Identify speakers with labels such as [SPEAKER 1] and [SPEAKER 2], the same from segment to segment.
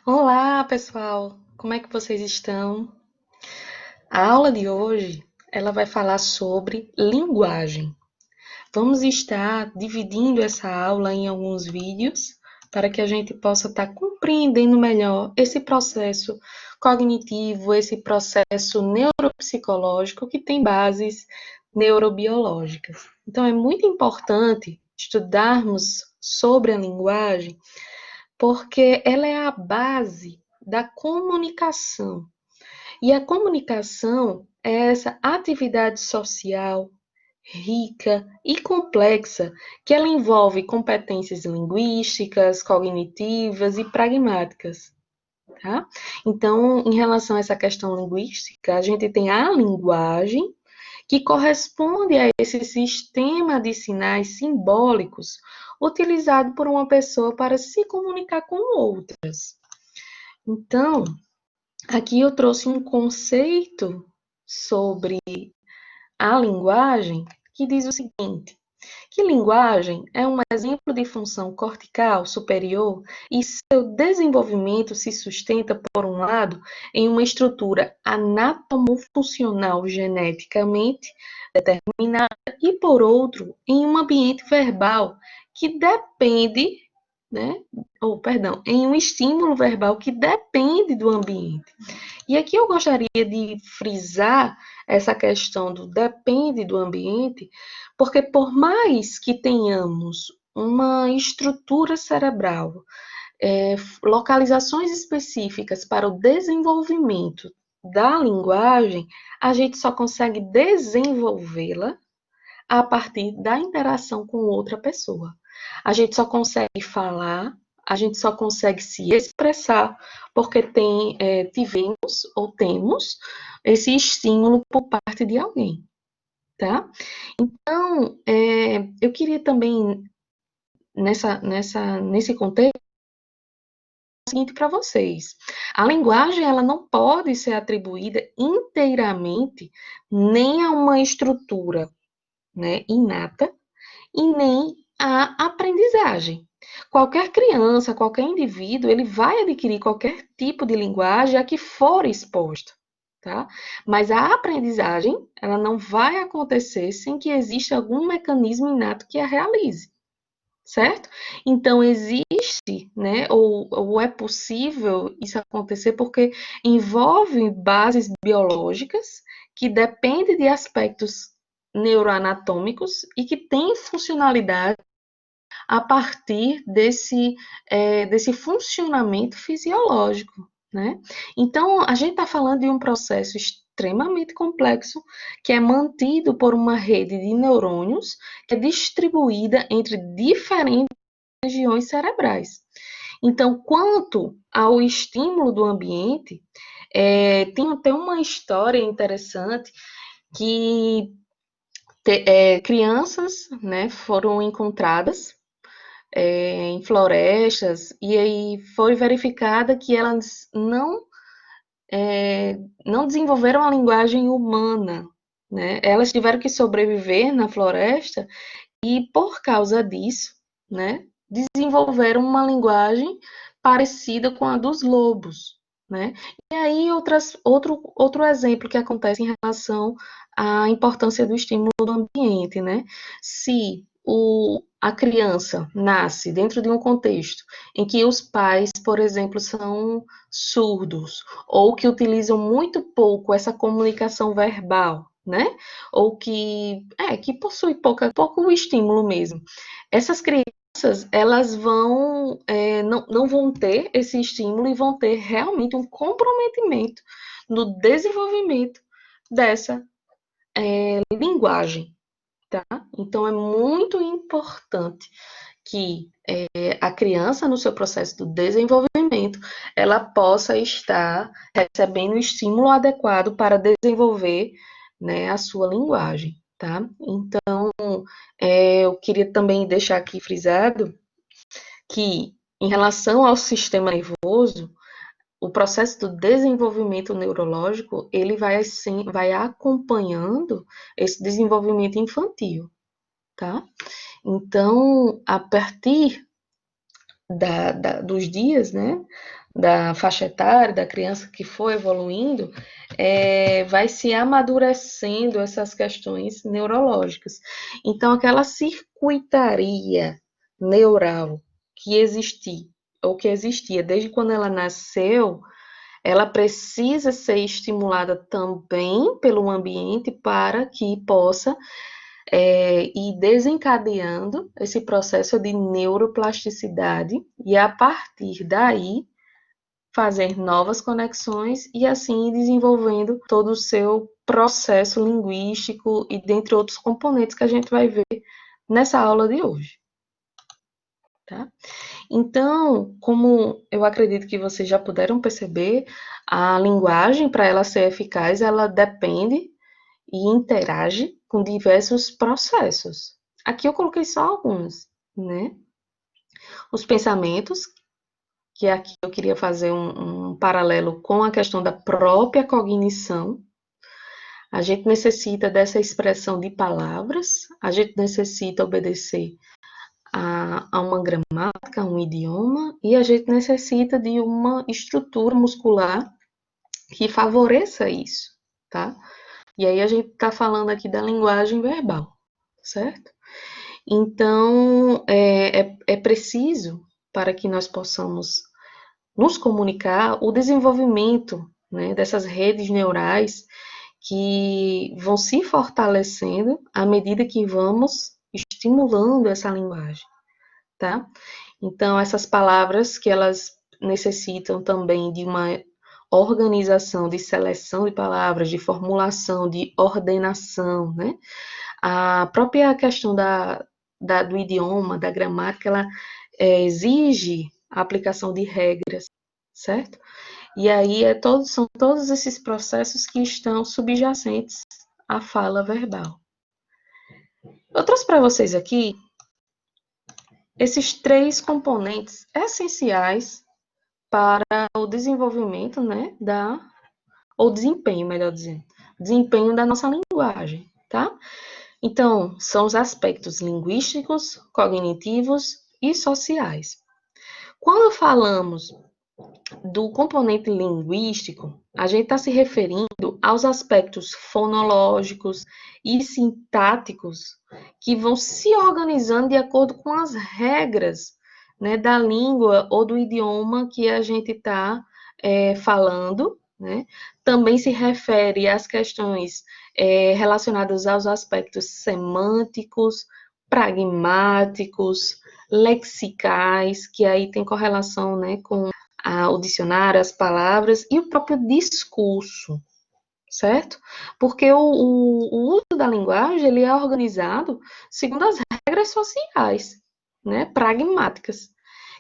[SPEAKER 1] Olá, pessoal! Como é que vocês estão? A aula de hoje, ela vai falar sobre linguagem. Vamos estar dividindo essa aula em alguns vídeos para que a gente possa estar compreendendo melhor esse processo cognitivo, esse processo neuropsicológico que tem bases neurobiológicas. Então, é muito importante estudarmos sobre a linguagem porque ela é a base da comunicação. E a comunicação é essa atividade social rica e complexa que ela envolve competências linguísticas, cognitivas e pragmáticas. Tá? Então, em relação a essa questão linguística, a gente tem a linguagem, que corresponde a esse sistema de sinais simbólicos utilizado por uma pessoa para se comunicar com outras. Então, aqui eu trouxe um conceito sobre a linguagem que diz o seguinte: que linguagem é um exemplo de função cortical superior e seu desenvolvimento se sustenta, por um lado, em uma estrutura anatomofuncional geneticamente determinada e, por outro, em um ambiente verbal que depende, né, em um estímulo verbal que depende do ambiente. E aqui eu gostaria de frisar essa questão do depende do ambiente, porque por mais que tenhamos uma estrutura cerebral, localizações específicas para o desenvolvimento da linguagem, a gente só consegue desenvolvê-la a partir da interação com outra pessoa. A gente só consegue falar, a gente só consegue se expressar porque tivemos ou temos esse estímulo por parte de alguém, tá? Então, eu queria também, nesse contexto, o seguinte para vocês. A linguagem, ela não pode ser atribuída inteiramente nem a uma estrutura, né, inata, e nem a aprendizagem. Qualquer criança, qualquer indivíduo, ele vai adquirir qualquer tipo de linguagem a que for exposto, tá? Mas a aprendizagem, ela não vai acontecer sem que exista algum mecanismo inato que a realize, certo? Então, existe, né, ou é possível isso acontecer porque envolve bases biológicas que dependem de aspectos neuroanatômicos e que têm funcionalidade a partir desse funcionamento fisiológico, né? Então, a gente está falando de um processo extremamente complexo que é mantido por uma rede de neurônios que é distribuída entre diferentes regiões cerebrais. Então, quanto ao estímulo do ambiente, tem até uma história interessante que crianças, né, foram encontradas em florestas, e aí foi verificada que elas não desenvolveram a linguagem humana, né? Elas tiveram que sobreviver na floresta e, por causa disso, né, desenvolveram uma linguagem parecida com a dos lobos, né? E aí outro exemplo que acontece em relação à importância do estímulo do ambiente, né? Se a criança nasce dentro de um contexto em que os pais, por exemplo, são surdos ou que utilizam muito pouco essa comunicação verbal, né? Ou que possui pouco estímulo mesmo. Essas crianças, elas não vão ter esse estímulo e vão ter realmente um comprometimento no desenvolvimento dessa linguagem, tá? Então, é muito importante que a criança, no seu processo do desenvolvimento, ela possa estar recebendo o estímulo adequado para desenvolver, né, a sua linguagem, tá? Então, eu queria também deixar aqui frisado que, em relação ao sistema nervoso, o processo do desenvolvimento neurológico, ele vai acompanhando esse desenvolvimento infantil, tá? Então, a partir dos dias, né, da faixa etária, da criança que for evoluindo, vai se amadurecendo essas questões neurológicas. Então, aquela circuitaria neural que existia desde quando ela nasceu, ela precisa ser estimulada também pelo ambiente para que possa ir desencadeando esse processo de neuroplasticidade e, a partir daí, fazer novas conexões e assim desenvolvendo todo o seu processo linguístico e dentre outros componentes que a gente vai ver nessa aula de hoje, tá? Então, como eu acredito que vocês já puderam perceber, a linguagem, para ela ser eficaz, ela depende e interage com diversos processos. Aqui eu coloquei só alguns, né? Os pensamentos, que aqui eu queria fazer um paralelo com a questão da própria cognição. A gente necessita dessa expressão de palavras, a gente necessita obedecer a uma gramática, a um idioma, e a gente necessita de uma estrutura muscular que favoreça isso, tá? E aí a gente está falando aqui da linguagem verbal, certo? Então, é preciso, para que nós possamos nos comunicar, o desenvolvimento, né, dessas redes neurais que vão se fortalecendo à medida que vamos estimulando essa linguagem, tá? Então, essas palavras que elas necessitam também de uma organização, de seleção de palavras, de formulação, de ordenação, né? A própria questão do idioma, da gramática, ela exige a aplicação de regras, certo? E aí são todos esses processos que estão subjacentes à fala verbal. Eu trouxe para vocês aqui esses 3 componentes essenciais para o desenvolvimento, né, ou desempenho, melhor dizendo, desempenho da nossa linguagem, tá? Então, são os aspectos linguísticos, cognitivos e sociais. Quando falamos do componente linguístico, a gente está se referindo aos aspectos fonológicos e sintáticos que vão se organizando de acordo com as regras, né, da língua ou do idioma que a gente está falando, né? Também se refere às questões relacionadas aos aspectos semânticos, pragmáticos, lexicais, que aí tem correlação, né, com o dicionário, as palavras e o próprio discurso, certo? Porque o uso da linguagem ele é organizado segundo as regras sociais, né, pragmáticas,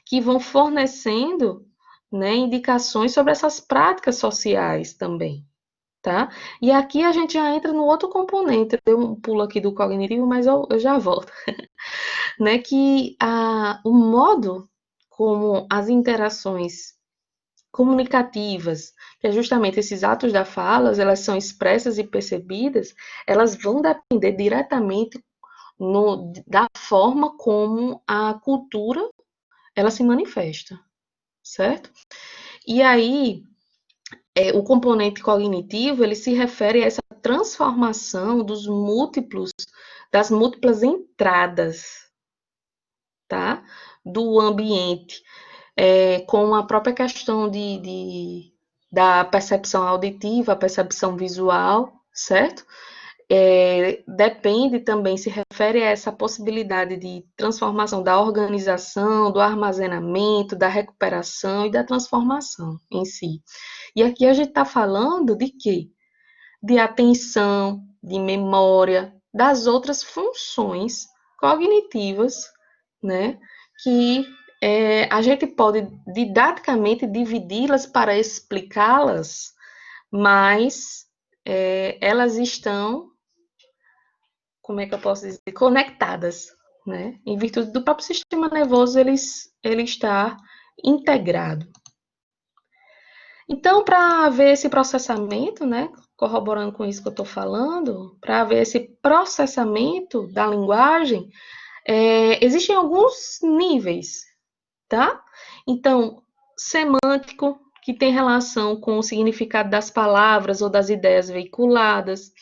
[SPEAKER 1] que vão fornecendo, né, indicações sobre essas práticas sociais também, tá? E aqui a gente já entra no outro componente, eu dei um pulo aqui do cognitivo, mas eu já volto, né, que o modo como as interações comunicativas, que é justamente esses atos da fala, elas são expressas e percebidas, elas vão depender diretamente da forma como a cultura ela se manifesta, certo? E aí, o componente cognitivo, ele se refere a essa transformação das múltiplas entradas, tá? Do ambiente, com a própria questão da percepção auditiva, a percepção visual, certo? Depende também, se refere a essa possibilidade de transformação da organização, do armazenamento, da recuperação e da transformação em si. E aqui a gente está falando de quê? De atenção, de memória, das outras funções cognitivas, né? Que a gente pode didaticamente dividi-las para explicá-las, mas elas estão, como é que eu posso dizer, conectadas, né? Em virtude do próprio sistema nervoso ele está integrado. Então, para haver esse processamento, né, corroborando com isso que eu estou falando, para haver esse processamento da linguagem, existem alguns níveis, tá? Então, semântico, que tem relação com o significado das palavras ou das ideias veiculadas,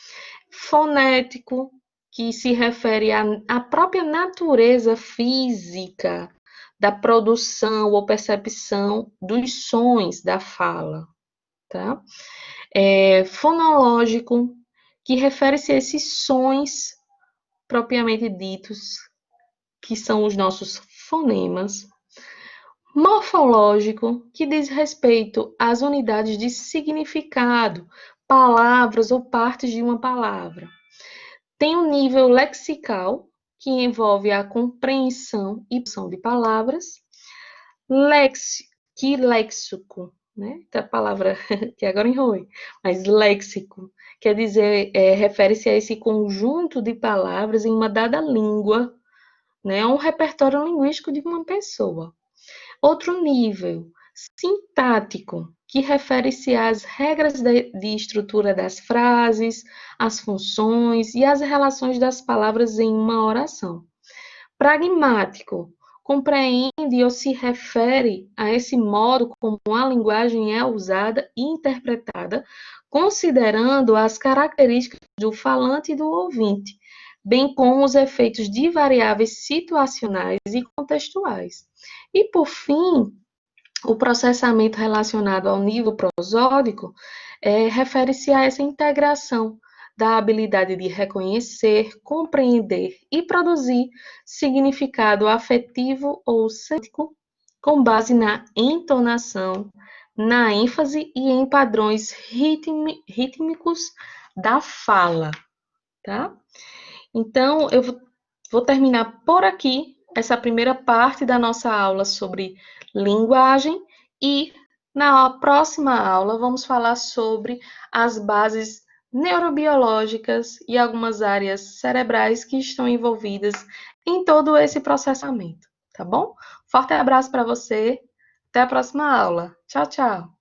[SPEAKER 1] fonético, que se refere à própria natureza física da produção ou percepção dos sons da fala, tá? Fonológico, que refere-se a esses sons propriamente ditos, que são os nossos fonemas. Morfológico, que diz respeito às unidades de significado, palavras ou partes de uma palavra. Tem o nível lexical, que envolve a compreensão e produção de palavras. Léxico, né? A palavra que agora enrolei, mas léxico, quer dizer, refere-se a esse conjunto de palavras em uma dada língua, né? Um repertório linguístico de uma pessoa. Outro nível, sintático, que refere-se às regras de estrutura das frases, às funções e às relações das palavras em uma oração. Pragmático, compreende ou se refere a esse modo como a linguagem é usada e interpretada, considerando as características do falante e do ouvinte, bem como os efeitos de variáveis situacionais e contextuais. E, por fim, o processamento relacionado ao nível prosódico refere-se a essa integração da habilidade de reconhecer, compreender e produzir significado afetivo ou semântico com base na entonação, na ênfase e em padrões rítmicos da fala, tá? Então, eu vou terminar por aqui essa primeira parte da nossa aula sobre linguagem e na próxima aula vamos falar sobre as bases neurobiológicas e algumas áreas cerebrais que estão envolvidas em todo esse processamento, tá bom? Forte abraço para você, até a próxima aula. Tchau, tchau!